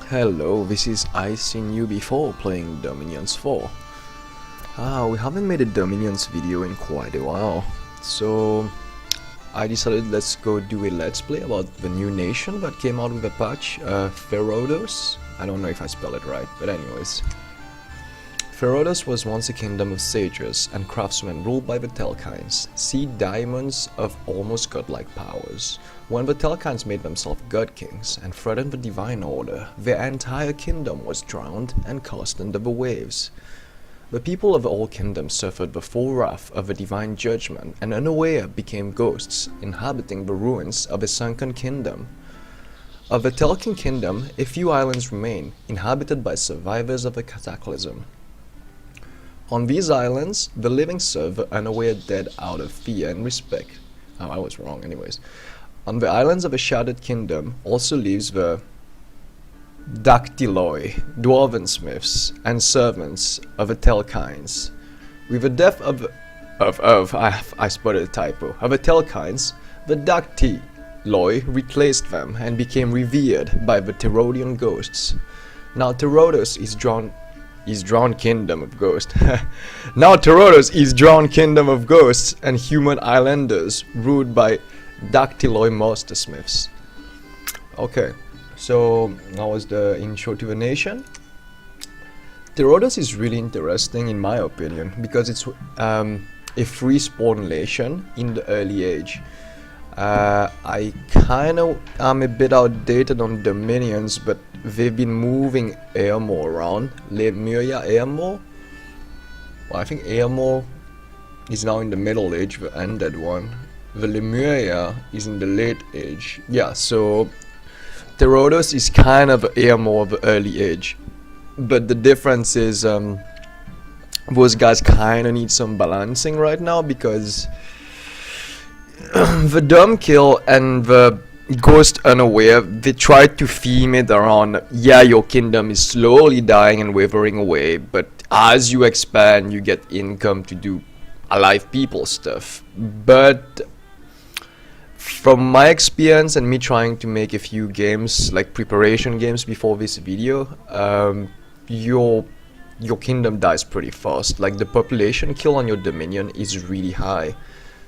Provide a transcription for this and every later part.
Hello, this is I've Seen You Before playing Dominions 4. We haven't made a Dominions video in quite a while, so I decided let's go do a let's play about the new nation that came out with a patch, Therodos. I don't know if I spell it right, but anyways. Therodos was once a kingdom of sages and craftsmen ruled by the Telkines, sea diamonds of almost godlike powers. When the Telkines made themselves god kings and threatened the divine order, their entire kingdom was drowned and cast under the waves. The people of all kingdoms suffered the full wrath of the divine judgment and unaware became ghosts, inhabiting the ruins of a sunken kingdom. Of the Telkin kingdom, a few islands remain, inhabited by survivors of the cataclysm. On these islands, the living serve the unaware dead out of fear and respect. Oh, I was wrong anyways. On the islands of a shattered kingdom also lives the dactyloi, dwarven smiths, and servants of the Telkines. With the death I spotted a typo, of the Telkines, the dactyloi replaced them and became revered by the Therodian ghosts. Now Therodos is drowned kingdom of ghosts. Now Therodos is drowned kingdom of ghosts and human islanders ruled by dactyloi mastersmiths. Okay, so that was the intro to the nation. Therodos is really interesting in my opinion because it's a free spawn nation in the early age. I kinda am a bit outdated on dominions, but they've been moving Airmore around. Lemuria Airmore? Well, I think Airmore is now in the middle age, the undead one. The Lemuria is in the late age. Yeah, so Therodos is kind of Airmore of the early age. But the difference is those guys kinda need some balancing right now because the dumb kill and the ghost unaware, they tried to theme it around, yeah, your kingdom is slowly dying and withering away, but as you expand you get income to do alive people stuff. But from my experience and me trying to make a few games, like preparation games before this video, your kingdom dies pretty fast. Like the population kill on your dominion is really high,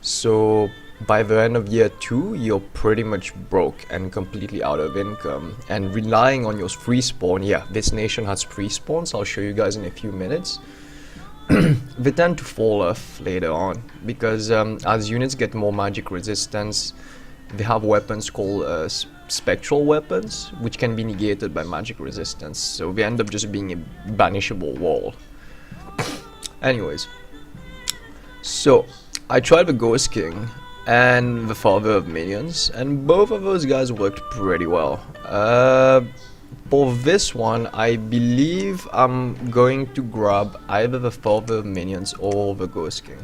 so by the end of year 2 you're pretty much broke and completely out of income and relying on your free spawn. Yeah, this nation has free spawns, I'll show you guys in a few minutes. They tend to fall off later on because as units get more magic resistance, they have weapons called spectral weapons which can be negated by magic resistance, so they end up just being a banishable wall. Anyways, so I tried the Ghost King and the Father of Minions, and both of those guys worked pretty well. For this one, I believe I'm going to grab either the Father of Minions or the Ghost King.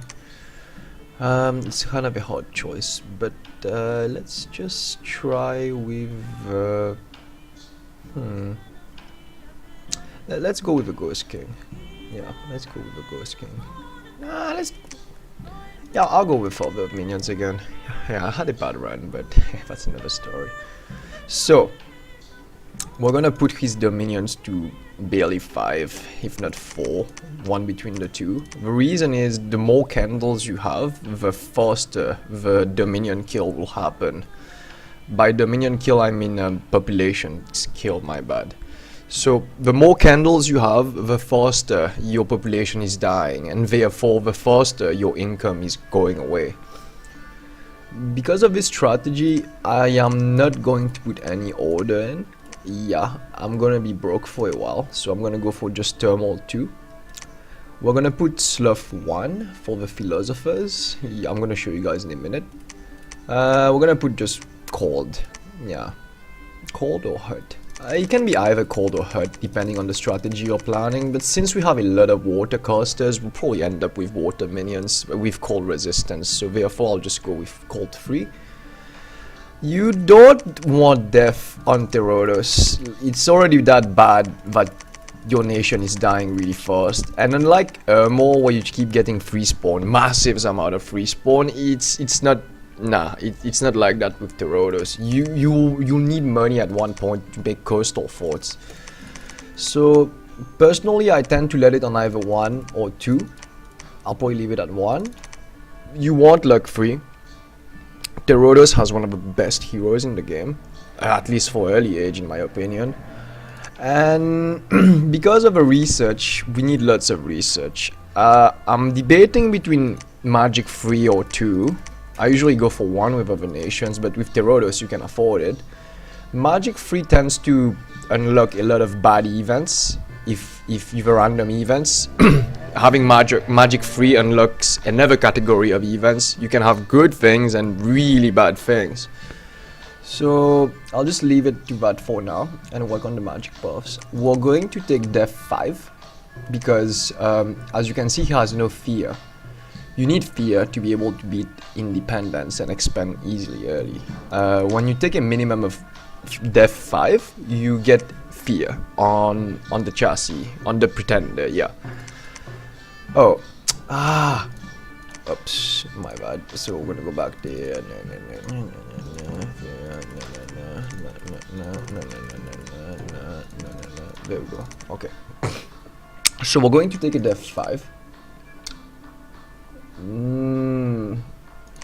It's kind of a hard choice, but let's just try with let's go with the Ghost King. Yeah, let's go with the Ghost King. Yeah, I'll go with Father of Minions again. Yeah, I had a bad run, but that's another story. So, we're gonna put his dominions to barely 5, if not 4, one between the two. The reason is the more candles you have, the faster the dominion kill will happen. By dominion kill, I mean population kill, my bad. So the more candles you have, the faster your population is dying, and therefore the faster your income is going away. Because of this strategy, I am not going to put any order in. Yeah, I'm gonna be broke for a while, so I'm gonna go for just turmoil 2. We're gonna put sloth 1 for the philosophers. Yeah, I'm gonna show you guys in a minute. We're gonna put just cold. Yeah, cold or hurt. It can be either cold or hurt depending on the strategy you're planning, but since we have a lot of water casters, we'll probably end up with water minions with cold resistance, so therefore I'll just go with cold 3. You don't want death on Therodos. It's already that bad that your nation is dying really fast, and unlike Airmore where you keep getting free spawn, massive amount of free spawn, it's not Nah, it's not like that with Therodos. You need money at one point to make coastal forts. So personally, I tend to let it on either 1 or 2. I'll probably leave it at 1. You want luck free. Therodos has one of the best heroes in the game, at least for early age, in my opinion. And because of the research, we need lots of research. I'm debating between magic 3 or 2. I usually go for 1 with other nations, but with Therodos you can afford it. Magic 3 tends to unlock a lot of bad events. If you have random events, having magic 3 unlocks another category of events. You can have good things and really bad things. So I'll just leave it to that for now and work on the magic buffs. We're going to take Def 5 because as you can see, he has no fear. You need fear to be able to beat independence and expand easily early. When you take a minimum of Def 5, you get fear on the chassis, on the pretender, yeah. Oh, oops, my bad. So we're gonna go back there. There we go. Okay. So we're going to take a Def 5.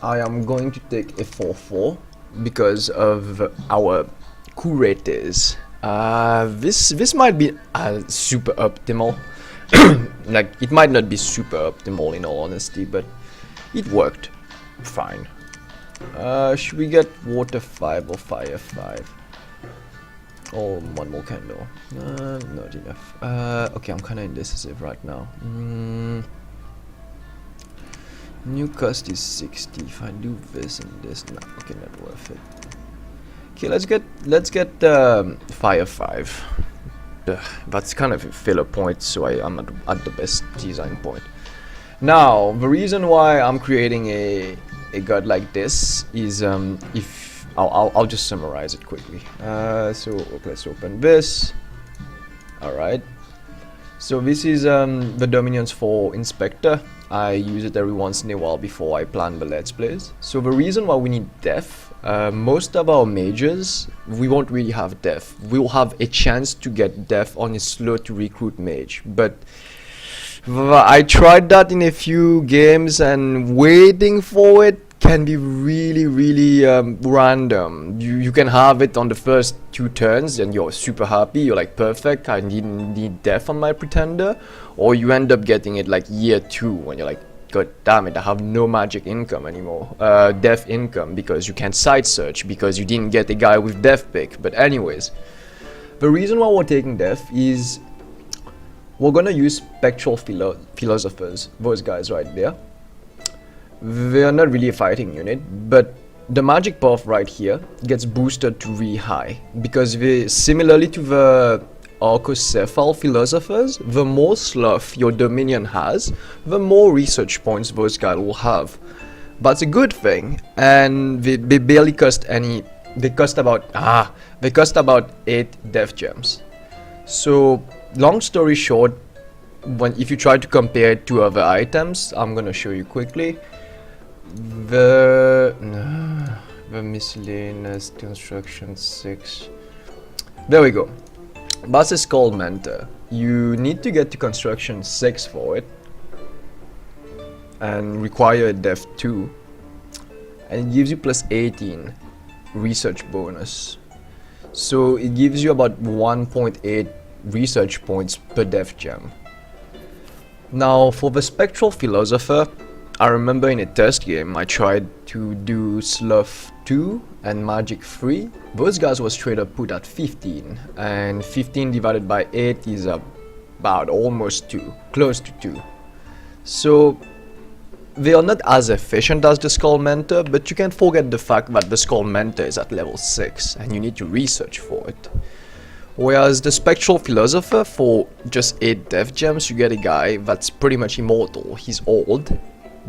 I am going to take a 4-4 because of our curators. This might be super optimal. Like, it might not be super optimal in all honesty, but it worked fine. Should we get water 5 or fire 5? Oh, 1 more candle. Not enough. Okay, I'm kind of indecisive right now. New cost is 60. If I do this and this, no, okay, not worth it. Okay, let's get fire 5. That's kind of a filler point, so I'm at the best design point. Now, the reason why I'm creating a god like this is if I'll just summarize it quickly. So let's open this. All right. So this is the dominions for Inspector. I use it every once in a while before I plan the Let's Plays. So the reason why we need Def, most of our mages, we won't really have Def. We'll have a chance to get Def on a slow to recruit mage, but I tried that in a few games and waiting for it can be really random. You can have it on the first 2 turns and you're super happy, you're like perfect, I need Def on my pretender, or you end up getting it like year 2 when you're like, god damn it, I have no magic income anymore, Def income, because you can't side search because you didn't get a guy with Def pick. But anyways, the reason why we're taking Def is we're gonna use Spectral Philosophers, those guys right there. They are not really a fighting unit, but the magic buff right here gets boosted to really high because they, similarly to the Arcocephal Philosophers, the more sloth your dominion has, the more research points those guys will have. That's a good thing, and they barely cost any. They cost about 8 Def gems. So long story short, if you try to compare it to other items, I'm gonna show you quickly. The miscellaneous construction 6. There we go. That's a skull mentor. You need to get to construction 6 for it and require a Def 2, and it gives you plus 18 research bonus. So it gives you about 1.8 research points per Def gem. Now for the Spectral Philosopher, I remember in a test game I tried to do Sloth 2 and Magic 3. Those guys were straight up put at 15, and 15 divided by 8 is about almost 2, close to 2. So they are not as efficient as the Skull Mentor, but you can't forget the fact that the Skull Mentor is at level 6 and you need to research for it. Whereas the Spectral Philosopher, for just 8 Def gems, you get a guy that's pretty much immortal. He's old,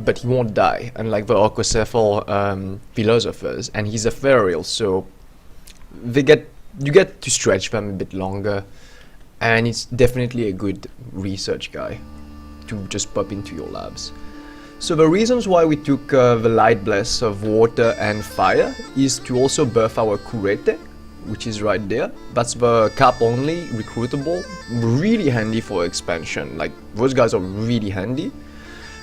but he won't die, unlike the Arcocephal Philosophers, and he's ethereal, so you get to stretch them a bit longer, and it's definitely a good research guy to just pop into your labs. So the reasons why we took the light bless of water and fire is to also buff our curete, which is right there. That's the cap only, recruitable, really handy for expansion. Like, those guys are really handy.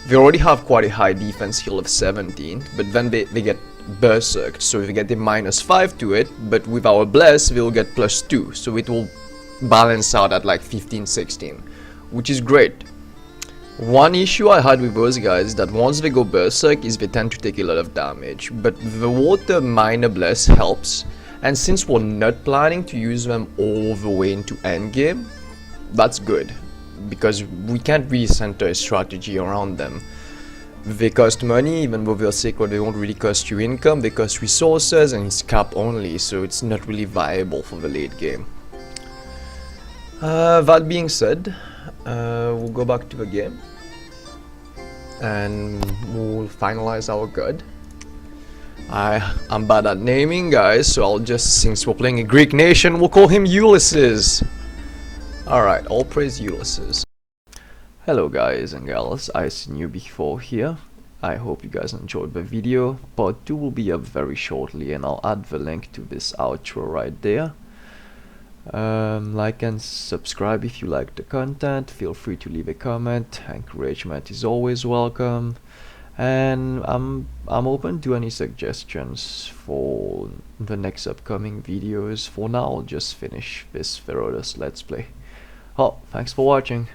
They already have quite a high defense heal of 17, but then they get berserked, so we get a -5 to it, but with our bless they'll get +2, so it will balance out at like 15, 16, which is great. One issue I had with those guys is that once they go berserk is they tend to take a lot of damage, but the water minor bless helps, and since we're not planning to use them all the way into endgame, that's good, because we can't really center a strategy around them. They cost money, even though they're sacred, they won't really cost you income, they cost resources, and it's cap only, so it's not really viable for the late game. That being said, we'll go back to the game and we'll finalize our god. I'm bad at naming, guys, so I'll just, since we're playing a Greek nation, we'll call him Ulysses. Alright, all praise Ulysses. Hello guys and gals, I seen you before here. I hope you guys enjoyed the video. Part 2 will be up very shortly, and I'll add the link to this outro right there. Like and subscribe if you like the content. Feel free to leave a comment. Encouragement is always welcome, and I'm open to any suggestions for the next upcoming videos. For now, I'll just finish this Therodos let's play. Oh, thanks for watching.